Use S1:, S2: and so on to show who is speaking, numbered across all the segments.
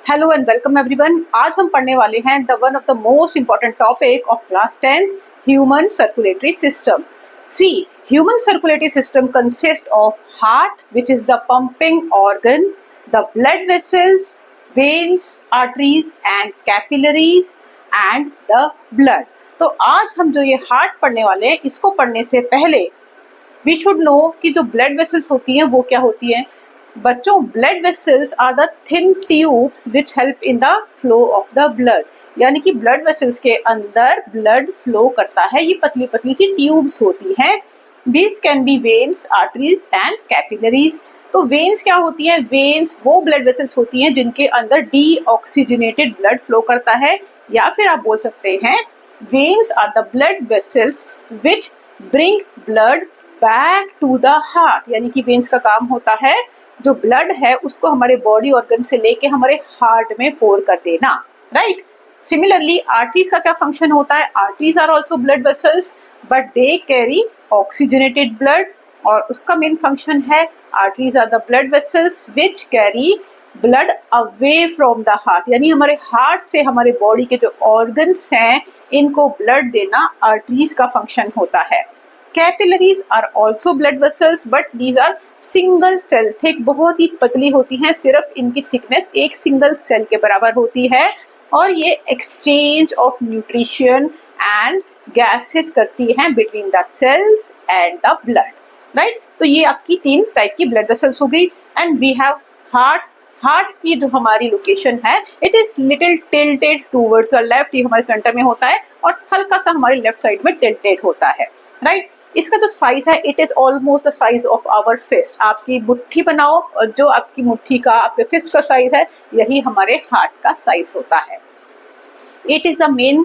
S1: Hello and welcome everyone. आज हम पढ़ने वाले हैं the one of the most important topic of class 10th, human circulatory system. See, human circulatory system consist of heart which is the pumping organ, the blood vessels, veins, arteries and capillaries and the blood. तो आज हम जो ये heart पढ़ने वाले हैं, इसको पढ़ने से पहले वी शुड नो कि जो ब्लड वेसल्स होती हैं वो क्या होती हैं। बच्चों, blood vessels are the thin tubes which help in the flow of the blood. यानी कि ब्लड वेसल्स के अंदर ब्लड फ्लो करता है, ये पतली पतली सी ट्यूब्स होती हैं। This can be veins, arteries and capillaries. तो वेन्स क्या होती हैं? वेन्स वो ब्लड वेसल्स होती हैं जिनके अंदर डीऑक्सीजनेटेड ब्लड फ्लो करता है, या फिर आप बोल सकते हैं veins are the blood vessels which bring blood back to the heart. यानी कि वेन्स का काम होता है जो ब्लड है उसको हमारे बॉडी ऑर्गन से लेके हमारे हार्ट में पोर कर देना, राइट। सिमिलरली आर्टरीज का क्या फंक्शन होता है? Arteries are also blood vessels but they carry oxygenated blood, और उसका मेन फंक्शन है arteries are the blood vessels which carry blood away from the heart. यानी हमारे हार्ट से हमारे बॉडी के जो ऑर्गन्स हैं इनको ब्लड देना आर्टरीज का फंक्शन होता है। Capillaries are also blood vessels but these are single cell thick, बहुत ही पतली होती हैं, सिर्फ इनकी थिकनेस एक सिंगल सेल के बराबर होती है, और ये exchange of nutrition and gases करती हैं between the cells and the blood, right. तो ये आपकी 3 टाइप की ब्लड वेसल्स हो गई। And we have heart. Heart की जो हमारी लोकेशन है, it is little tilted towards the left. ये हमारे सेंटर में होता है और हल्का सा हमारे लेफ्ट साइड में टिल्टेड होता है, राइट। इसका जो साइज है, it is almost the size of our fist. आपकी मुट्ठी बनाओ और जो आपकी मुट्ठी का आपके फिस्ट का साइज है, यही हमारे हार्ट का साइज होता है। It is the main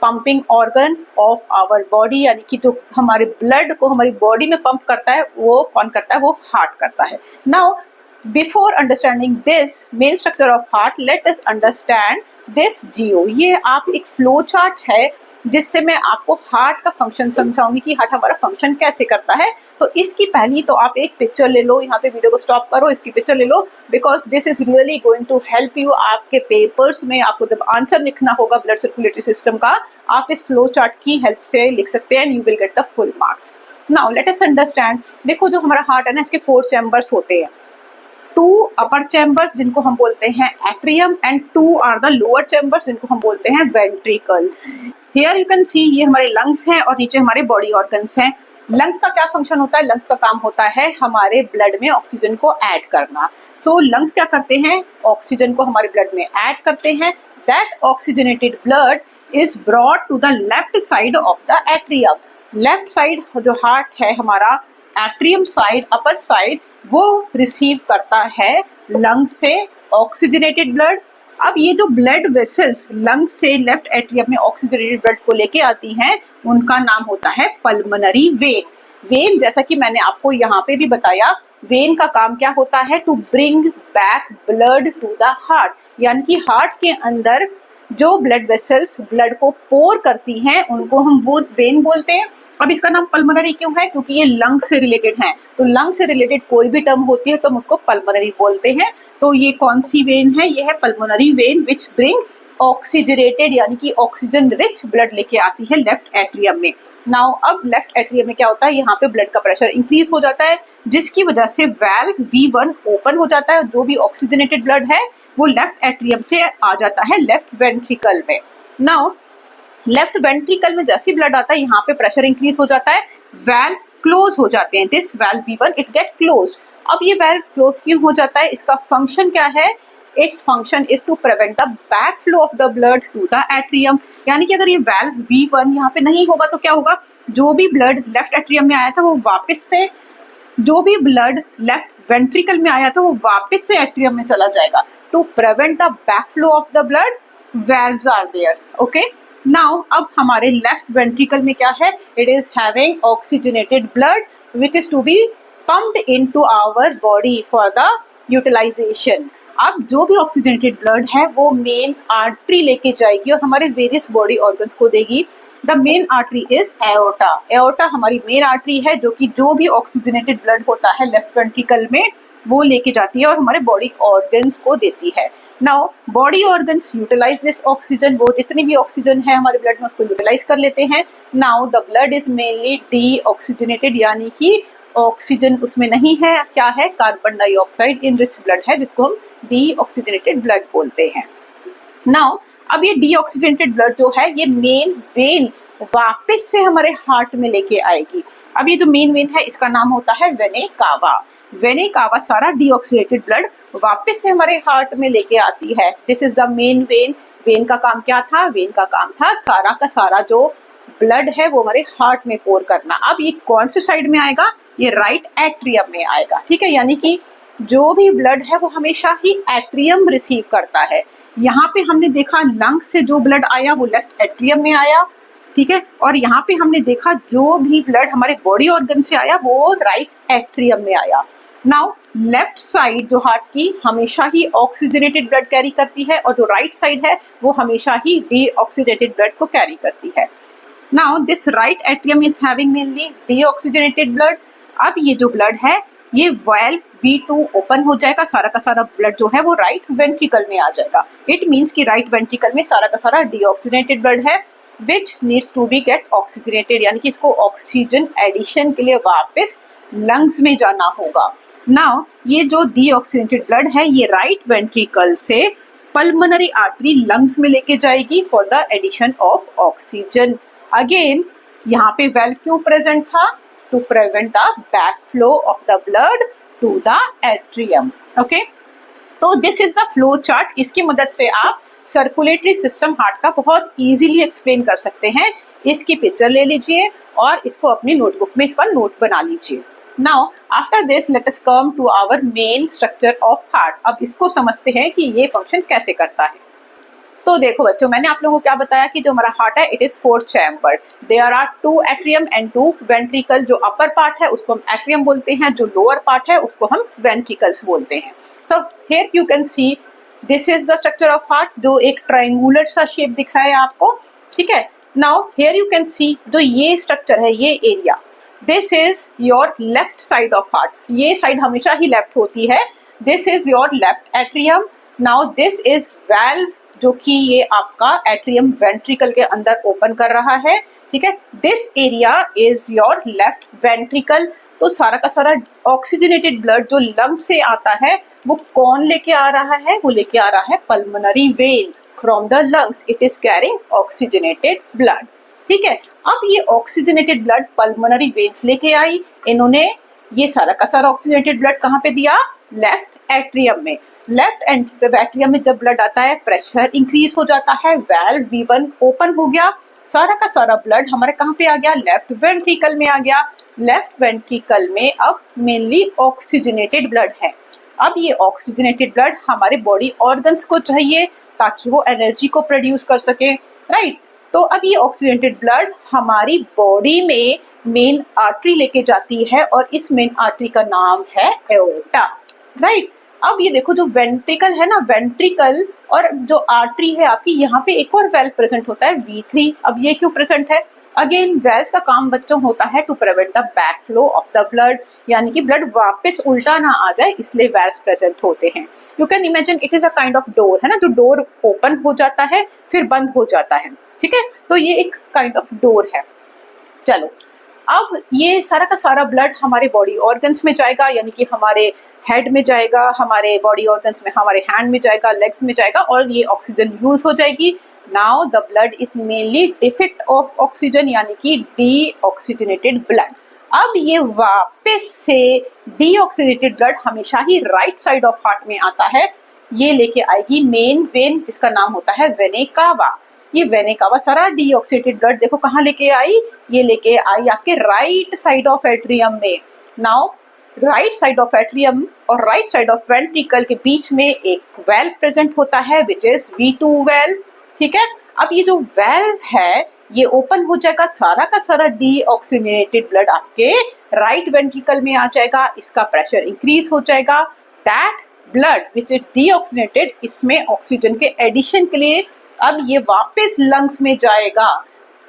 S1: pumping organ of our body. यानी कि जो हमारे ब्लड को हमारी बॉडी में पंप करता है वो कौन करता है? वो हार्ट करता है। Now before understanding this main structure of heart, let us understand this geo. ये आप एक फ्लो चार्ट है जिससे मैं आपको हार्ट का फंक्शन समझाऊंगी कि हार्ट हमारा फंक्शन कैसे करता है। तो इसकी पहली तो आप एक पिक्चर ले लो, यहाँ पे वीडियो को स्टॉप करो, इसकी पिक्चर ले लो, because this is really going to help you. आपके पेपर्स में आपको जब आंसर लिखना होगा ब्लड सर्कुलेटरी सिस्टम का, आप इस फ्लो चार्ट की हेल्प से लिख सकते हैं, you will get the full marks. Now let us understand. देखो, जो हमारा हार्ट है ना, इसके 4 चैम्बर्स होते हैं। 2 अपर चैम्बर्स जिनको हम बोलते हैं atrium, and 2 are the lower chambers जिनको हम बोलते हैं ventricle. Here you can see, ये हमारे लंग्स हैं और नीचे हमारे बॉडी ऑर्गन्स हैं। लंग्स का क्या फंक्शन होता है? लंग्स का काम होता है हमारे ब्लड में ऑक्सीजन को ऐड करना। सो लंग्स क्या करते हैं? ऑक्सीजन को हमारे ब्लड में ऐड करते हैं। That oxygenated blood is brought to the left side of the atrium. Left side जो हार्ट है हमारा, एट्रियम साइड, अपर साइड, वो रिसीव करता है लंग से ऑक्सीजनेटेड ब्लड। अब ये जो ब्लड वेसल्स लंग से लेफ्ट एट्रियम में ऑक्सीजनेटेड ब्लड को लेके आती हैं, उनका नाम होता है पल्मोनरी वेन। वेन, जैसा कि मैंने आपको यहाँ पे भी बताया, वेन का काम क्या होता है? To bring back blood to the heart. यानी कि हार्ट के अंदर जो ब्लड वेसल्स ब्लड को पोर करती हैं उनको हम वो वेन बोलते हैं। अब इसका नाम पल्मोनरी क्यों है? क्योंकि ये लंग से रिलेटेड है। तो लंग से रिलेटेड कोई भी टर्म होती है तो हम उसको पल्मोनरी बोलते हैं। तो ये कौन सी वेन है? ये है पल्मोनरी वेन विच ब्रिंग ऑक्सीजनेटेड, यानी कि ऑक्सीजन रिच ब्लड लेके आती है लेफ्ट एट्रियम में। नाउ अब लेफ्ट एट्रियम में क्या होता है? यहाँ पे ब्लड का प्रेशर इंक्रीज हो जाता है, जिसकी वजह से वाल्व V1 ओपन हो जाता है। जो भी ऑक्सीजनेटेड ब्लड है वो लेफ्ट एट्रियम से आ जाता है लेफ्ट वेंट्रिकल में। नाउ लेफ्ट वेंट्रिकल में जैसे ब्लड आता है, यहाँ पे प्रेशर इंक्रीज हो जाता है, वाल्व क्लोज हो जाते हैं। This valve V1 it get closed. अब ये वाल्व क्लोज क्यों हो जाता है? इसका फंक्शन क्या है? Its function is to prevent the back flow of the blood to the atrium. यानी कि अगर ये वाल्व V1 यहाँ पे नहीं होगा तो क्या होगा? जो भी ब्लड लेफ्ट एट्रियम में आया था वो वापस से, जो भी ब्लड लेफ्ट वेंट्रिकल में आया था वो वापस से एट्रियम में चला जाएगा। To prevent the back flow of the blood, valves are there, okay. Now अब हमारे लेफ्ट वेंट्रिकल में क्या है? It is having oxygenated blood which is to be pumped into our body for the utilisation. अब जो भी oxygenated blood है वो मेन आर्टरी लेके जाएगी और हमारे वेरियस बॉडी ऑर्गन्स को देगी। The main artery is aorta. Aorta हमारी मेन आर्टरी है जो कि जो भी ऑक्सीजनेटेड ब्लड होता है लेफ्ट वेंट्रिकल में वो लेके जाती है और हमारे बॉडी ऑर्गन्स को देती है। Now body organs utilise this oxygen, वो जितनी भी ऑक्सीजन है हमारे ब्लड में उसको यूटिलाइज कर लेते हैं। Now the blood is mainly deoxygenated, यानी कि ऑक्सीजन उसमें नहीं है, क्या है, carbon dioxide in rich blood है, जिसको हम डीऑक्सीजनेटेड ब्लड बोलते हैं। नाउ अब ये डीऑक्सीजनेटेड ब्लड जो है ये मेन वेन वापस से हमारे हार्ट में लेके आएगी। अब ये जो मेन वेन है इसका नाम होता है वेने कावा। वेने कावा सारा डीऑक्सीडेटेड ब्लड वापस से हमारे हार्ट में लेके आती है। This is the main vein. When का काम क्या था? वेन का काम था सारा का सारा जो ब्लड है वो हमारे हार्ट में पोर करना। अब ये कौन से साइड में आएगा? ये राइट एट्रियम में आएगा, ठीक है। यानी कि जो भी ब्लड है वो हमेशा ही एट्रियम रिसीव करता है। यहाँ पे हमने देखा लंग से जो ब्लड आया वो लेफ्ट एट्रियम में आया, ठीक है। और यहाँ पे हमने देखा जो भी ब्लड हमारे बॉडी ऑर्गन से आया वो राइट एट्रियम में आया। नाउ लेफ्ट साइड जो हार्ट की हमेशा ही ऑक्सीजनेटेड ब्लड कैरी करती है और जो राइट साइड है वो हमेशा ही डीऑक्सीडेटेड ब्लड को कैरी करती है। Now this right atrium is having mainly deoxygenated blood. अब ये जो ब्लड है ये वाल्व V2 ओपन हो जाएगा, सारा का सारा ब्लड जो है वो राइट वेंट्रिकल में आ जाएगा। इट मीन्स कि राइट वेंट्रिकल में सारा का सारा डीऑक्सीजनेटेड ब्लड है which needs to be get oxygenated, यानी कि इसको ऑक्सीजन एडिशन के लिए वापस लंग्स में जाना होगा। नाउ ये जो डीऑक्सीजनेटेड ब्लड है ये राइट वेंट्रिकल से पल्मोनरी आर्टरी लंग्स में लेके जाएगी for the addition of oxygen. Again यहाँ पे वेल्व क्यों प्रेजेंट था? to prevent the backflow of the blood to the atrium. Okay, तो this is the flow chart. इसकी मदद से आप सर्कुलेटरी सिस्टम हार्ट का बहुत इजीली एक्सप्लेन कर सकते हैं। इसकी पिक्चर ले लीजिए और इसको अपनी नोटबुक में इसका नोट बना लीजिए। Now after this let us come to our main structure of heart. अब इसको समझते हैं कि ये फंक्शन कैसे करता है। तो देखो बच्चों, मैंने आप लोगों को क्या बताया कि जो हमारा हार्ट है it is 4 chambered. There are 2 atrium and 2 ventricle. जो अपर पार्ट है उसको हम एट्रियम बोलते हैं, जो लोअर पार्ट है उसको हम वेंट्रिकल्स बोलते हैं। So here you can see this is the structure of heart, जो एक ट्रायंगुलर सा शेप दिख रहा है आपको, ठीक है। नाउ हियर यू कैन सी जो ये स्ट्रक्चर है, ये area, this is your left side of heart. ये साइड हमेशा ही लेफ्ट होती है। This is your left atrium. Now this is valve, जो कि ये आपका एट्रियम वेंट्रिकल के अंदर ओपन कर रहा है, ठीक है। This area is your left ventricle. तो सारा का सारा ऑक्सीजनेटेड ब्लड जो लंग से आता है वो कौन लेके आ रहा है? वो लेके आ रहा है pulmonary vein from the lungs. It is carrying oxygenated blood, ठीक है। अब ये ऑक्सीजनेटेड ब्लड पल्मोनरी वेन्स लेके आई, इन्होंने ये सारा का सारा ऑक्सीजनेटेड ब्लड कहाँ पे दिया? लेफ्ट एट्रियम में। लेफ्ट एट्रियम में जब ब्लड आता है प्रेशर इंक्रीज हो जाता है, वेल्व V1 ओपन हो गया, सारा का सारा ब्लड हमारे कहाँ पे आ गया? लेफ्ट वेंट्रिकल में आ गया। लेफ्ट वेंट्रिकल में अब मेनली ऑक्सीजनेटेड ब्लड है। अब ये ऑक्सीजनेटेड ब्लड हमारे बॉडी ऑर्गन्स को चाहिए ताकि वो एनर्जी को प्रोड्यूस कर सके, राइट। तो अब ये ऑक्सीजनेटेड ब्लड हमारी बॉडी में मेन आर्टरी लेके जाती है और इस मेन आर्टरी का नाम है एओर्टा, राइट। अब ये देखो जो वेंट्रिकल है ना, वेंट्रिकल और जो आर्टरी है आपकी, यहाँ पे एक और वेल्व प्रेजेंट होता है V3। अब ये क्यों प्रेजेंट है? अगेन वेल्व का काम बच्चों होता है to prevent the back flow of the blood, यानी कि ब्लड वापस उल्टा ना आ जाए, इसलिए वेल्व प्रेजेंट होते हैं। You can imagine it is a kind of door, है ना, जो डोर ओपन हो जाता है फिर बंद हो जाता है, ठीक है। तो ये एक काइंड ऑफ डोर है। चलो अब ये सारा का सारा ब्लड हमारे बॉडी ऑर्गन्स में जाएगा, यानी कि हमारे हेड में जाएगा, हमारे बॉडी ऑर्गन्स में, हमारे हैंड में जाएगा, लेग्स में जाएगा और ये ऑक्सीजन यूज हो जाएगी। Now the blood is mainly defect of oxygen, यानी कि डीऑक्सीजनेटेड ब्लड। अब ये वापस से डीऑक्सीजनेटेड ब्लड हमेशा ही राइट साइड ऑफ हार्ट में आता है। ये लेके आएगी मेन वेन जिसका नाम होता है वेने कावा। ये वेने कावा सारा डीऑक्सीडेटेड ब्लड देखो कहाँ लेके आई? ये लेके आई आपके राइट साइड ऑफ एट्रियम में। Now right side of atrium और राइट साइड ऑफ वेंट्रिकल के बीच में एक वेल्व प्रेजेंट होता है विच इज V2 वेल्व, ठीक है। अब ये जो वेल्व है ये ओपन हो जाएगा, सारा का सारा डीऑक्सीजनेटेड ब्लड आपके राइट वेंट्रिकल में आ जाएगा, इसका प्रेशर इंक्रीज हो जाएगा। That blood which is deoxygenated, इसमें ऑक्सीजन के एडिशन के लिए अब ये वापस लंग्स में जाएगा।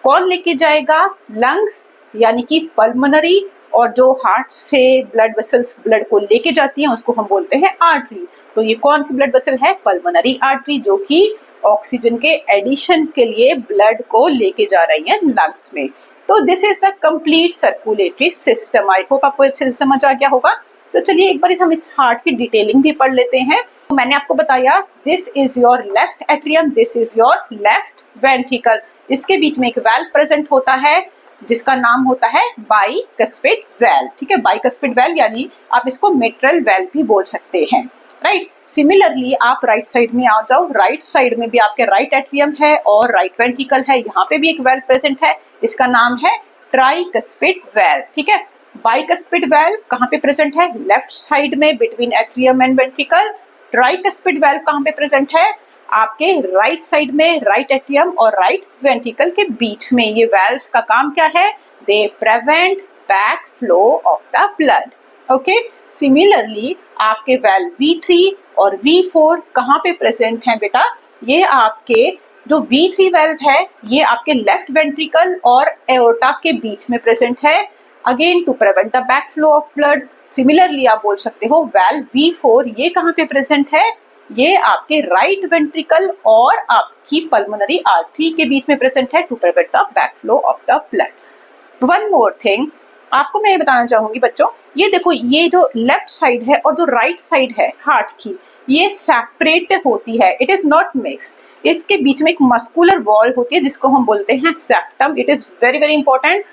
S1: कौन लेके जाएगा? लंग्स, यानी कि पल्मोनरी, और जो हार्ट से ब्लड वेसल्स ब्लड को लेके जाती हैं उसको हम बोलते हैं आर्टरी। तो ये कौन सी ब्लड वेसल है? पल्मोनरी आर्टरी, जो कि ऑक्सीजन के एडिशन के लिए ब्लड को लेके जा रही है लंग्स में। तो this is the complete circulatory system. I hope आपको अच्छे से समझ आ गया होगा। तो चलिए एक बार हम इस हार्ट की डिटेलिंग भी पढ़ लेते हैं। तो मैंने आपको बताया this is your left atrium, this is your left ventricle. इसके बीच में एक वेल्व प्रेजेंट होता है जिसका नाम होता है बाइकस्पिड वेल्व। ठीक है, बाइकस्पिड वेल्व यानी आप इसको मिट्रल वेल्व भी बोल सकते हैं, राइट। सिमिलरली आप राइट साइड में आ जाओ, राइट साइड में भी आपके राइट एट्रियम है और राइट वेंट्रिकल है। यहाँ पे भी एक वेल्व प्रेजेंट है, इसका नाम है ट्राइकस्पिड वेल्व। ठीक है, बाइकस्पिड वेल्व कहाँ पे प्रेजेंट है? लेफ्ट साइड में between atrium and ventricle. Tricuspid valve कहाँ पे प्रेजेंट है? आपके राइट साइड में, राइट एट्रियम और राइट वेंट्रिकल के बीच में। ये वेल्व्स का काम क्या है? They prevent back flow of the blood. Okay, similarly आपके वेल्व V3 और V4 कहाँ पे प्रेजेंट हैं बेटा? ये आपके जो V3 वेल्व है ये आपके लेफ्ट वेंट्रिकल और एओर्टा के बीच में प्रेजेंट है, again to prevent the back flow of blood. Similarly आप बोल सकते हो वेल्व V4 ये कहाँ पे प्रेजेंट है? ये आपके राइट वेंट्रिकल और आपकी पल्मोनरी आर्टरी के बीच में प्रेजेंट है, to prevent the back flow of the blood. One more thing आपको मैं ये बताना चाहूंगी बच्चों, ये देखो ये जो लेफ्ट साइड है और जो राइट साइड है हार्ट की, ये सेपरेट होती है, इट इज नॉट मिक्स्ड। इसके बीच में एक मस्कुलर वॉल होती है जिसको हम बोलते हैं septum. It is very very important.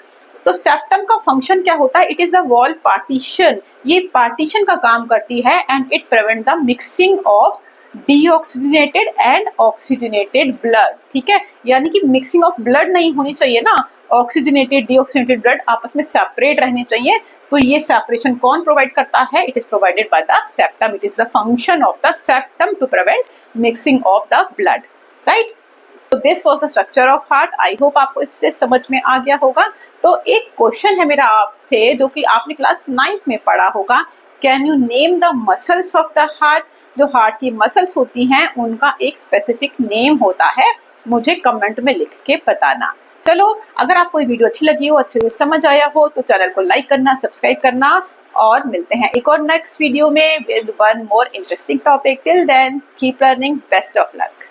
S1: तो सेप्टम का फंक्शन क्या होता है? It is the wall partition. ये पार्टीशन का काम करती है and it prevent the mixing of deoxygenated and oxygenated blood. ठीक है, यानी कि मिक्सिंग ऑफ ब्लड नहीं होनी चाहिए ना, ऑक्सीजनेटेड डीऑक्सीजनेटेड ब्लड आपस में सेपरेट रहने चाहिए। तो ये सेपरेशन कौन प्रोवाइड करता है? It is provided by the septum. It is the function of the septum to prevent mixing of the blood, right. तो this was the structure of heart. I hope आपको इससे समझ में आ गया होगा। तो एक क्वेश्चन है मेरा आपसे जो कि आपने क्लास 9th में पढ़ा होगा, can you name the muscles of the heart? जो हार्ट की मसल्स होती हैं उनका एक स्पेसिफिक नेम होता है, मुझे कमेंट में लिख के बताना। चलो, अगर आपको ये वीडियो अच्छी लगी हो, अच्छे से समझ आया हो तो चैनल को लाइक करना, सब्सक्राइब करना, और मिलते हैं एक और नेक्स्ट वीडियो में with one more interesting topic. Till then keep learning, best of luck.